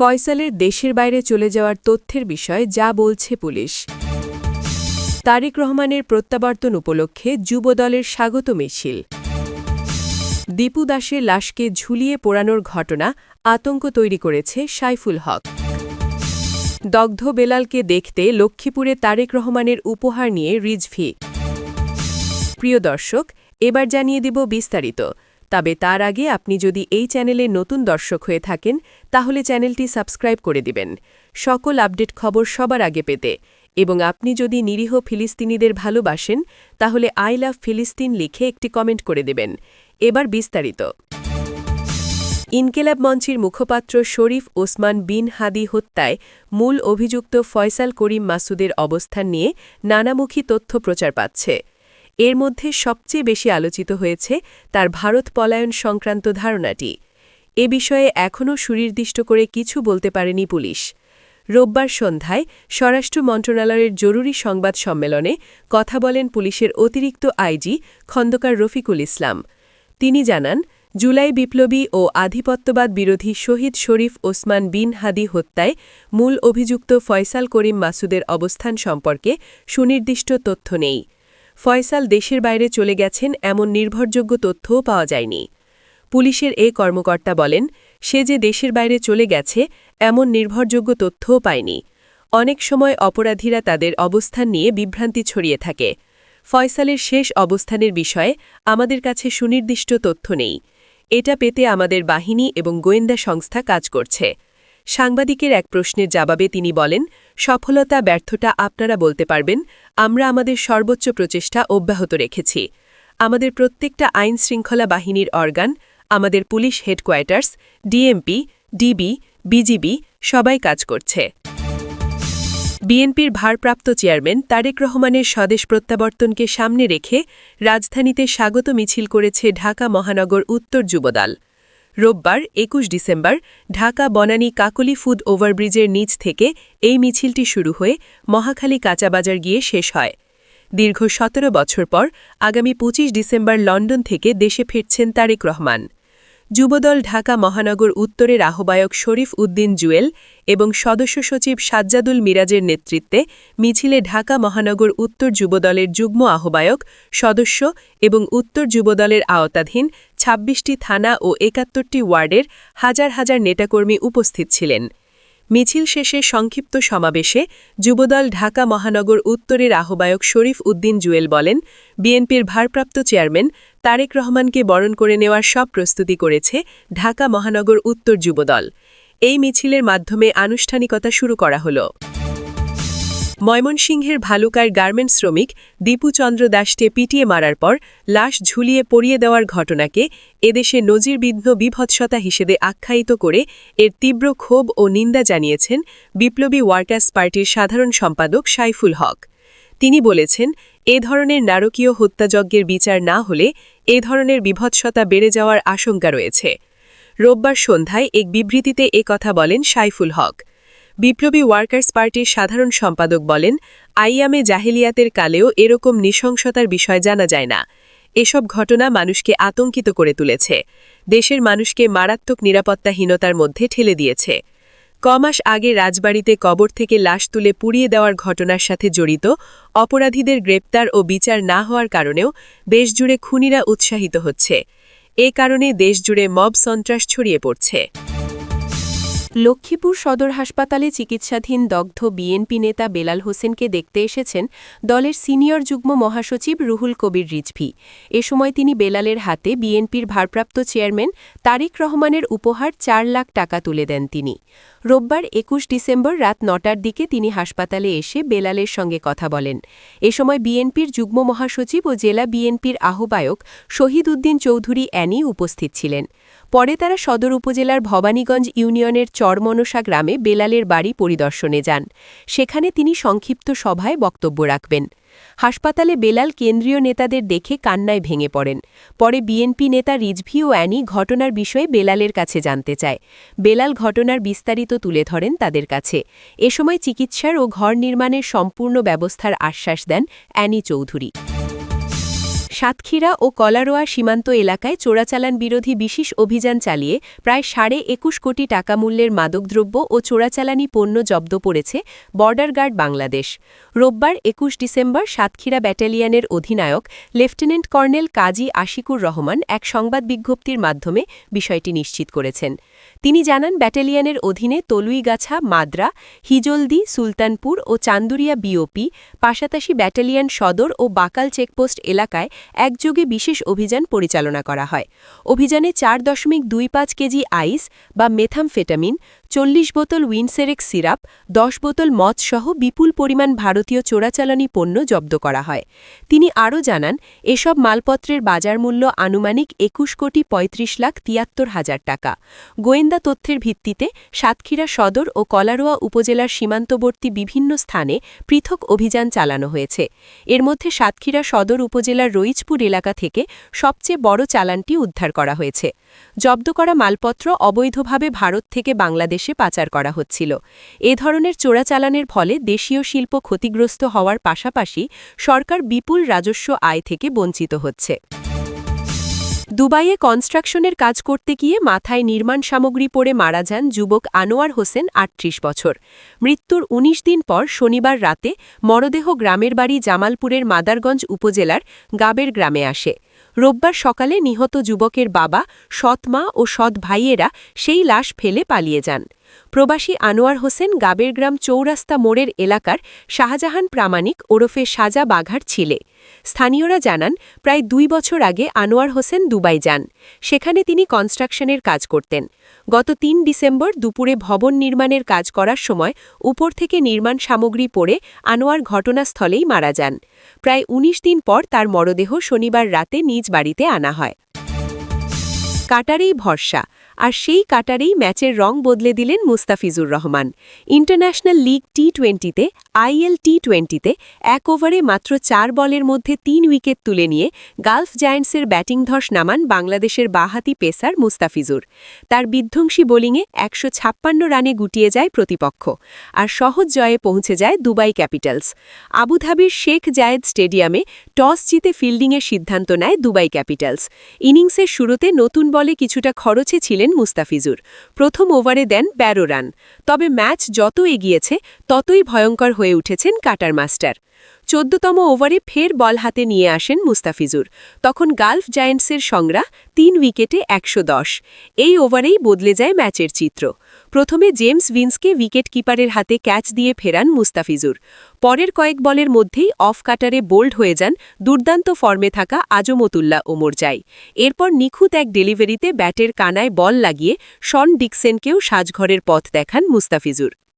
ফয়সালের দেশের বাইরে চলে যাওয়ার তথ্যের বিষয়ে যা বলছে পুলিশ। তারেক রহমানের প্রত্যাবর্তন উপলক্ষে যুবদলের স্বাগত মিছিল। দীপু দাসের লাশকে ঝুলিয়ে পোড়ানোর ঘটনা আতঙ্ক তৈরি করেছে সাইফুল হক। দগ্ধ বেলালকে দেখতে লক্ষ্মীপুরে তারেক রহমানের উপহার নিয়ে রিজভী। প্রিয় দর্শক, এবার জানিয়ে দিব বিস্তারিত। তবে তার আগে আপনি যদি এই চ্যানেলে নতুন দর্শক হয়ে থাকেন তাহলে চ্যানেলটি সাবস্ক্রাইব করে দিবেন সকল আপডেট খবর সবার আগে পেতে। এবং আপনি যদি নিরীহ ফিলিস্তিনিদের ভালোবাসেন তাহলে আই লাভ ফিলিস্তিন লিখে একটি কমেন্ট করে দেবেন। এবার বিস্তারিত। ইনকিলাব মঞ্চের মুখপাত্র শরীফ ওসমান বিন হাদি হত্যায় মূল অভিযুক্ত ফয়সাল করিম মাসুদের অবস্থান নিয়ে নানামুখী তথ্য প্রচার পাচ্ছে। এর মধ্যে সবচেয়ে বেশি আলোচিত হয়েছে তার ভারত পলায়ন সংক্রান্ত ধারণাটি। এ বিষয়ে এখনও সুনির্দিষ্ট করে কিছু বলতে পারেনি পুলিশ। রোববার সন্ধ্যায় স্বরাষ্ট্র মন্ত্রণালয়ের জরুরি সংবাদ সম্মেলনে কথা বলেন পুলিশের অতিরিক্ত আইজি খন্দকার রফিকুল ইসলাম। তিনি জানান, জুলাই বিপ্লবী ও আধিপত্যবাদ বিরোধী শহীদ শরীফ ওসমান বিন হাদি হত্যায় মূল অভিযুক্ত ফয়সাল করিম মাসুদের অবস্থান সম্পর্কে সুনির্দিষ্ট তথ্য নেই। ফয়সাল দেশের বাইরে চলে গেছেন এমন নির্ভরযোগ্য তথ্যও পাওয়া যায়নি। পুলিশের এ কর্মকর্তা বলেন, সে যে দেশের বাইরে চলে গেছে এমন নির্ভরযোগ্য তথ্যও পায়নি। অনেক সময় অপরাধীরা তাদের অবস্থান নিয়ে বিভ্রান্তি ছড়িয়ে থাকে। ফয়সালের শেষ অবস্থানের বিষয়ে আমাদের কাছে সুনির্দিষ্ট তথ্য নেই। এটা পেতে আমাদের বাহিনী এবং গোয়েন্দা সংস্থা কাজ করছে। সাংবাদিকের এক প্রশ্নের জবাবে তিনি বলেন, সফলতা ব্যর্থতা আপনারা বলতে পারবেন, আমরা আমাদের সর্বোচ্চ প্রচেষ্টা অব্যাহত রেখেছি। আমাদের প্রত্যেকটা আইন শৃঙ্খলা বাহিনীর অর্গান, আমাদের police headquarters, DMP, DB, BGB সবাই কাজ করছে। বিএনপির ভারপ্রাপ্ত চেয়ারম্যান তারেক রহমানের স্বদেশ প্রত্যাবর্তনকে সামনে রেখে রাজধানীতে স্বাগত মিছিল করেছে ঢাকা মহানগর উত্তর যুবদল। রোববার ২১ ডিসেম্বর ঢাকা বনানী কাকলী ফুড ওভারব্রিজের নিচ থেকে এই মিছিলটি শুরু হয়ে মহাখালী কাঁচাবাজার গিয়ে শেষ হয়। দীর্ঘ ১৭ বছর পর আগামী ২৫ ডিসেম্বর লন্ডন থেকে দেশে ফিরছেন তারেক রহমান। যুবদল ঢাকা মহানগর উত্তরের আহ্বায়ক শরীফ উদ্দিন জুয়েল এবং সদস্য সচিব সাজ্জাদুল মিরাজের নেতৃত্বে মিছিলে ঢাকা মহানগর উত্তর যুবদলের যুগ্ম আহ্বায়ক, সদস্য এবং উত্তর যুবদলের আওতাধীন ২৬টি থানা ও ৭১টি ওয়ার্ডের হাজার হাজার নেতাকর্মী উপস্থিত ছিলেন। মিছিল শেষে সংক্ষিপ্ত সমাবেশে যুবদল ঢাকা মহানগর উত্তরের আহ্বায়ক শরীফ উদ্দিন জুয়েল বলেন, বিএনপির ভারপ্রাপ্ত চেয়ারম্যান তারেক রহমানকে বরণ করে নেওয়ার সব প্রস্তুতি করেছে ঢাকা মহানগর উত্তর যুবদল। এই মিছিলের মাধ্যমে আনুষ্ঠানিকতা শুরু করা হল। ময়মনসিংহের ভালুকার গার্মেন্টস শ্রমিক দীপু চন্দ্র দাসকে পিটিয়ে মারার পর লাশ ঝুলিয়ে পড়িয়ে দেওয়ার ঘটনাকে এদেশে নজিরবিহীন বিভৎসতা হিসেবে আখ্যায়িত করে এর তীব্র ক্ষোভ ও নিন্দা জানিয়েছেন বিপ্লবী ওয়ার্কার্স পার্টির সাধারণ সম্পাদক সাইফুল হক। তিনি বলেছেন, এ ধরনের নারকীয় হত্যাযজ্ঞের বিচার না হলে এ ধরনের বিভৎসতা বেড়ে যাওয়ার আশঙ্কা রয়েছে। রোববার সন্ধ্যায় এক বিবৃতিতে এ কথা বলেন সাইফুল হক। বিপ্লবী ওয়ার্কার্স পার্টির সাধারণ সম্পাদক বলেন, আইয়ামে জাহেলিয়াতের কালেও এরকম নৃশংসতার বিষয় জানা যায় না। এসব ঘটনা মানুষকে আতঙ্কিত করে তুলেছে, দেশের মানুষকে মারাত্মক নিরাপত্তাহীনতার মধ্যে ঠেলে দিয়েছে। কমাস আগে রাজবাড়িতে কবর থেকে লাশ তুলে পুড়িয়ে দেওয়ার ঘটনার সাথে জড়িত অপরাধীদের গ্রেপ্তার ও বিচার না হওয়ার কারণেও দেশজুড়ে খুনিরা উৎসাহিত হচ্ছে। এ কারণে দেশজুড়ে মব সন্ত্রাস ছড়িয়ে পড়ছে। লক্ষ্মীপুর সদর হাসপাতালে চিকিৎসাধীন দগ্ধ বিএনপি নেতা বেলাল হোসেনকে দেখতে এসেছেন দলের সিনিয়র যুগ্ম মহাসচিব রুহুল কবির রিজভী। এ সময় তিনি বেলালের হাতে বিএনপির ভারপ্রাপ্ত চেয়ারম্যান তারেক রহমানের উপহার ৪ লাখ টাকা তুলে দেন তিনি। রোববার ২১ ডিসেম্বর রাত ৯টার দিকে তিনি হাসপাতালে এসে বেলালের সঙ্গে কথা বলেন। এ সময় বিএনপির যুগ্ম মহাসচিব ও জেলা বিএনপির আহ্বায়ক শহীদ উদ্দিন চৌধুরী অ্যানি উপস্থিত ছিলেন। পরে তারা সদর উপজেলার ভবানীগঞ্জ ইউনিয়নের চরমনসা গ্রামে বেলালের বাড়ি পরিদর্শনে যান। সেখানে তিনি সংক্ষিপ্ত সভায় বক্তব্য রাখবেন। হাসপাতালে বেলাল কেন্দ্রীয় নেতাদের দেখে কান্নায় ভেঙে পড়েন। পরে বিএনপি নেতা রিজভী ও অ্যানি ঘটনার বিষয়ে বেলালের কাছে জানতে চায়। বেলাল ঘটনার বিস্তারিত তুলে ধরেন তাদের কাছে। এ সময় চিকিৎসার ও ঘর নির্মাণের সম্পূর্ণ ব্যবস্থার আশ্বাস দেন অ্যানি চৌধুরী। সাতক্ষীরা ও কলারোয়া সীমান্ত এলাকায় চোরাচালান বিরোধী বিশেষ অভিযান চালিয়ে প্রায় ২১.৫ কোটি টাকা মূল্যের মাদকদ্রব্য ও চোরাচালানি পণ্য জব্দ করেছে বর্ডার গার্ড বাংলাদেশ। রোববার ২১ ডিসেম্বর সাতক্ষীরা ব্যাটালিয়নের অধিনায়ক লেফটেন্যান্ট কর্নেল কাজী আশিকুর রহমান এক সংবাদ বিজ্ঞপ্তির মাধ্যমে বিষয়টি নিশ্চিত করেছেন। তিনি জানান, ব্যাটালিয়নের অধীনে তলুইগাছা, মাদ্রা, হিজলদি, সুলতানপুর ও চান্দুরিয়া বিওপি, পাশাপাশি ব্যাটালিয়ন সদর ও বাকাল চেকপোস্ট এলাকায় একযোগে বিশেষ অভিযান পরিচালনা করা হয়। অভিযানে ৪.25 কেজি আইস বা মেথামফেটামিন, ৪০ বোতল উইনসেরেক্স সিরাপ, ১০ বোতল মদসহ বিপুল পরিমাণ ভারতীয় চোরাচালানি পণ্য জব্দ করা হয়। তিনি আরও জানান, এসব মালপত্রের বাজার মূল্য আনুমানিক ২১,৩৫,৭৩,০০০ টাকা। গোয়েন্দা তথ্যের ভিত্তিতে সাতক্ষীরা সদর ও কলারোয়া উপজেলার সীমান্তবর্তী বিভিন্ন স্থানে পৃথক অভিযান চালানো হয়েছে। এর মধ্যে সাতক্ষীরা সদর উপজেলার রইচপুর এলাকা থেকে সবচেয়ে বড় চালানটি উদ্ধার করা হয়েছে। জব্দ করা মালপত্র অবৈধভাবে ভারত থেকে বাংলাদেশে পাচার করা হচ্ছিল। এ ধরনের চোরাচালানের ফলে দেশীয় শিল্প ক্ষতিগ্রস্ত হওয়ার পাশাপাশি সরকার বিপুল রাজস্ব আয় থেকে বঞ্চিত হচ্ছে। দুবাইয়ে কনস্ট্রাকশনের কাজ করতে গিয়ে মাথায় নির্মাণ সামগ্রী পড়ে মারা যান যুবক আনোয়ার হোসেন, ৩৮ বছর। মৃত্যুর ১৯ দিন পর শনিবার রাতে মরদেহ গ্রামের বাড়ি জামালপুরের মাদারগঞ্জ উপজেলার গাবের গ্রামে আসে। রোববার সকালে নিহত যুবকের বাবা, সৎ মা ও সৎ ভাইয়েরা সেই লাশ ফেলে পালিয়ে যান। প্রবাসী আনোয়ার হোসেন গাবেরগ্রাম চৌরাস্তা মোড়ের এলাকার শাহজাহান প্রামাণিক ওরফে সাজা বাঘার ছিলে। স্থানীয়রা জানান, প্রায় ২ বছর আগে আনোয়ার হোসেন দুবাই যান। সেখানে তিনি কনস্ট্রাকশনের কাজ করতেন। গত ৩ ডিসেম্বর দুপুরে ভবন নির্মাণের কাজ করার সময় উপর থেকে নির্মাণ সামগ্রী পড়ে আনোয়ার ঘটনাস্থলেই মারা যান। প্রায় ১৯ দিন পর তার মরদেহ শনিবার রাতে নিজ বাড়িতে আনা হয়। কাটারেই ভরসা, আর সেই কাটারেই ম্যাচের রং বদলে দিলেন মুস্তাফিজুর রহমান। ইন্টারন্যাশনাল লিগ টি-20তে আইএল টি-20তে ১ ওভারে মাত্র ৪ বলের মধ্যে ৩ উইকেট তুলে নিয়ে গালফ জায়ান্টসের ব্যাটিং ধস নামান বাংলাদেশের বাঁহাতি পেসার মুস্তাফিজুর। তার বিধ্বংসী বোলিংয়ে ১৫৬ রানে গুটিয়ে যায় প্রতিপক্ষ, আর সহজ জয়ে পৌঁছে যায় দুবাই ক্যাপিটালস। আবুধাবির শেখ জায়েদ স্টেডিয়ামে টস জিতে ফিল্ডিংয়ের সিদ্ধান্ত নেয় দুবাই ক্যাপিটালস। ইনিংসের শুরুতে নতুন বলে কিছুটা খরচে ছিলেন মুস্তাফিজুর। প্রথম ওভারে দেন ১২ রান। তবে ম্যাচ যত এগিয়েছে ততই ভয়ঙ্কর হয়ে উঠেছেন কাটার মাস্টার। ১৪তম ওভারে ফের বল হাতে নিয়ে আসেন মুস্তাফিজুর। তখন গালফ জায়ান্টসের সংগ্রাহ ৩ উইকেটে ১১০। এই ওভারেই বদলে যায় ম্যাচের চিত্র। প্রথমে জেমস ভিন্সকে উইকেট কিপারের হাতে ক্যাচ দিয়ে ফেরান মুস্তাফিজুর। পরের কয়েক বলের মধ্যেই অফ কাটারে বোল্ড হয়ে যান দুর্দান্ত ফর্মে থাকা আজমতুল্লাহ ওমরজাই। এরপর নিখুঁত এক ডেলিভারিতে ব্যাটের কানায় বল লাগিয়ে শন ডিকসনকেও সাজঘরের পথ দেখান মুস্তাফিজুর।